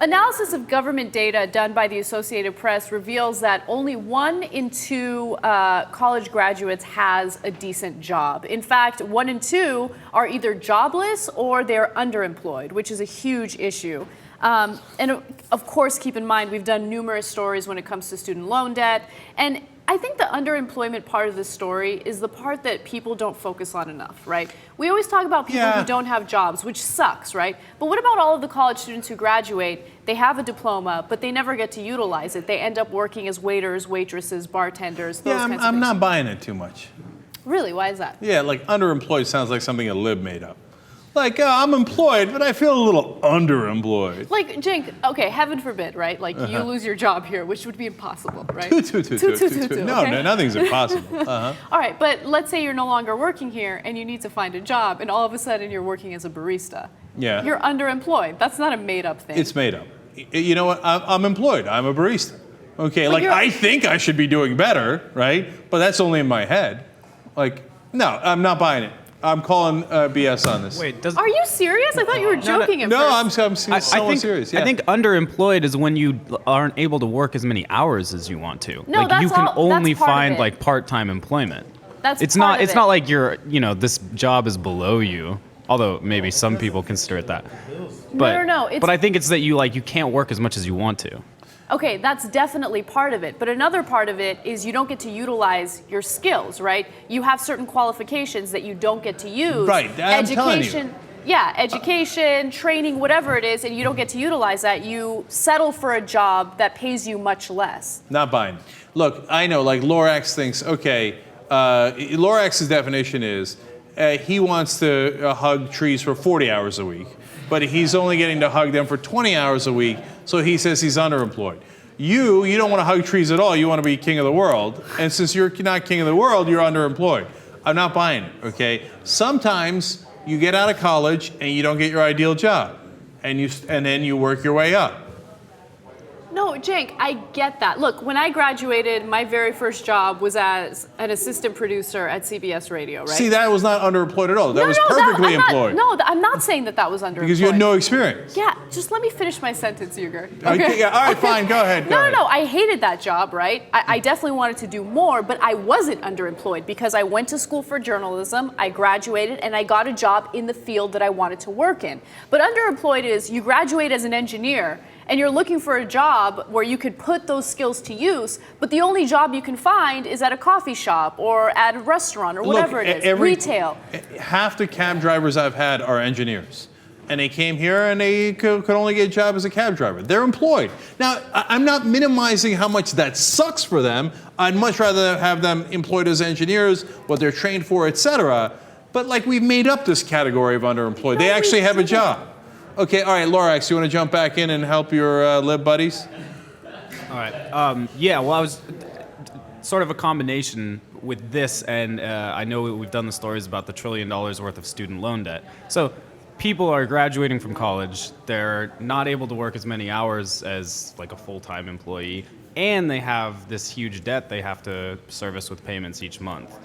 Analysis of government data done by the Associated Press reveals that only 1 in 2 college graduates has a decent job. In fact, 1 in 2 are either jobless or they're underemployed, which is a huge issue. And of course, keep in mind, we've done numerous stories when it comes to student loan debt. And I think the underemployment part of the story is the part that people don't focus on enough, right? We always talk about people who don't have jobs, which sucks, right? But what about all of the college students who graduate, they have a diploma, but they never get to utilize it. They end up working as waiters, waitresses, bartenders, those kinds of things. I'm not buying it too much. Really? Why is that? Yeah, like underemployed sounds like something a lib made up. Like, I'm employed, but I feel a little underemployed. Like, Cenk, okay, heaven forbid, right? Like, you lose your job here, which would be impossible, right? No, nothing's impossible. All right, but let's say you're no longer working here and you need to find a job, and all of a sudden you're working as a barista. Yeah. You're underemployed. That's not a made-up thing. It's made up. You know what? I'm employed. I'm a barista. Okay, like, I think I should be doing better, right? But that's only in my head. Like, no, I'm not buying it. I'm calling BS on this. Wait, Are you serious? I thought you were joking at first. I'm serious. Yeah. I think underemployed is when you aren't able to work as many hours as you want to. No, like you can only find it. like part-time employment. It's not like you're, this job is below you. Although maybe some people consider it that. But, no. But I think it's that you can't work as much as you want to. Okay, that's definitely part of it. But another part of it is you don't get to utilize your skills, right? You have certain qualifications that you don't get to use. Right, I'm telling you. Yeah, education, training, whatever it is, and you don't get to utilize that. You settle for a job that pays you much less. Not buying. Look, I know, like Lorax thinks, okay, Lorax's definition is he wants to hug trees for 40 hours a week, but he's only getting to hug them for 20 hours a week, so he says he's underemployed. You don't want to hug trees at all, you want to be king of the world, and since you're not king of the world, you're underemployed. I'm not buying it, okay? Sometimes you get out of college and you don't get your ideal job, and then you work your way up. No, Cenk, I get that. Look, when I graduated, my very first job was as an assistant producer at CBS Radio, right? See, that was not underemployed at all. That was perfectly employed. I'm not saying that was underemployed. Because you had no experience. Yeah, just let me finish my sentence, Uygur. Okay, yeah, all right, fine, go ahead. No, I hated that job, right? I definitely wanted to do more, but I wasn't underemployed because I went to school for journalism, I graduated, and I got a job in the field that I wanted to work in. But underemployed is you graduate as an engineer, and you're looking for a job where you could put those skills to use, but the only job you can find is at a coffee shop or at a restaurant or whatever it is, retail. Half the cab drivers I've had are engineers. And they came here and they could only get a job as a cab driver. They're employed. Now, I'm not minimizing how much that sucks for them. I'd much rather have them employed as engineers, what they're trained for, etc. But like we've made up this category of underemployed. They actually have a job. Okay, all right, Lorax, you want to jump back in and help your lib buddies? All right. Yeah, well, I was sort of a combination with this, and I know we've done the stories about the $1 trillion worth of student loan debt. So people are graduating from college, they're not able to work as many hours as like a full-time employee, and they have this huge debt they have to service with payments each month.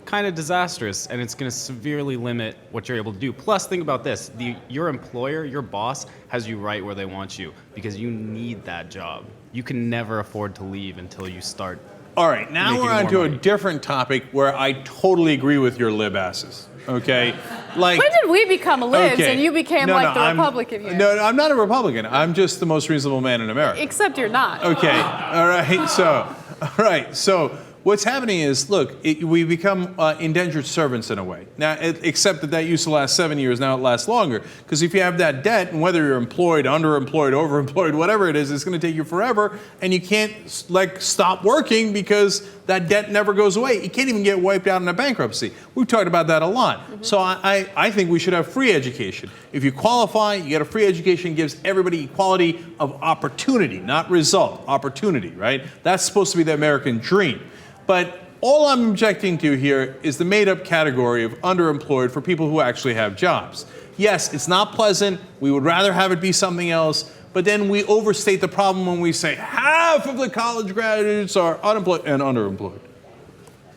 Kind of disastrous, and it's going to severely limit what you're able to do. Plus, think about this. Your employer, your boss, has you right where they want you because you need that job. You can never afford to leave until you start. All right, now we're on to a different topic where I totally agree with your lib asses. Okay? Like, when did we become libs and you became the Republican here? No, I'm not a Republican. I'm just the most reasonable man in America. Except you're not. Okay. All right. So what's happening is, look, we become indentured servants in a way. Now, except that used to last 7 years, now it lasts longer. Because if you have that debt, and whether you're employed, underemployed, overemployed, whatever it is, it's going to take you forever, and you can't stop working because that debt never goes away. It can't even get wiped out in a bankruptcy. We've talked about that a lot. Mm-hmm. So I think we should have free education. If you qualify, you get a free education, gives everybody equality of opportunity, not result, opportunity, right? That's supposed to be the American dream. But all I'm objecting to here is the made-up category of underemployed for people who actually have jobs. Yes, it's not pleasant. We would rather have it be something else. But then we overstate the problem when we say half of the college graduates are unemployed and underemployed.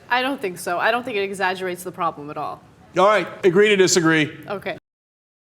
I don't think so. I don't think it exaggerates the problem at all. All right, agree to disagree. Okay.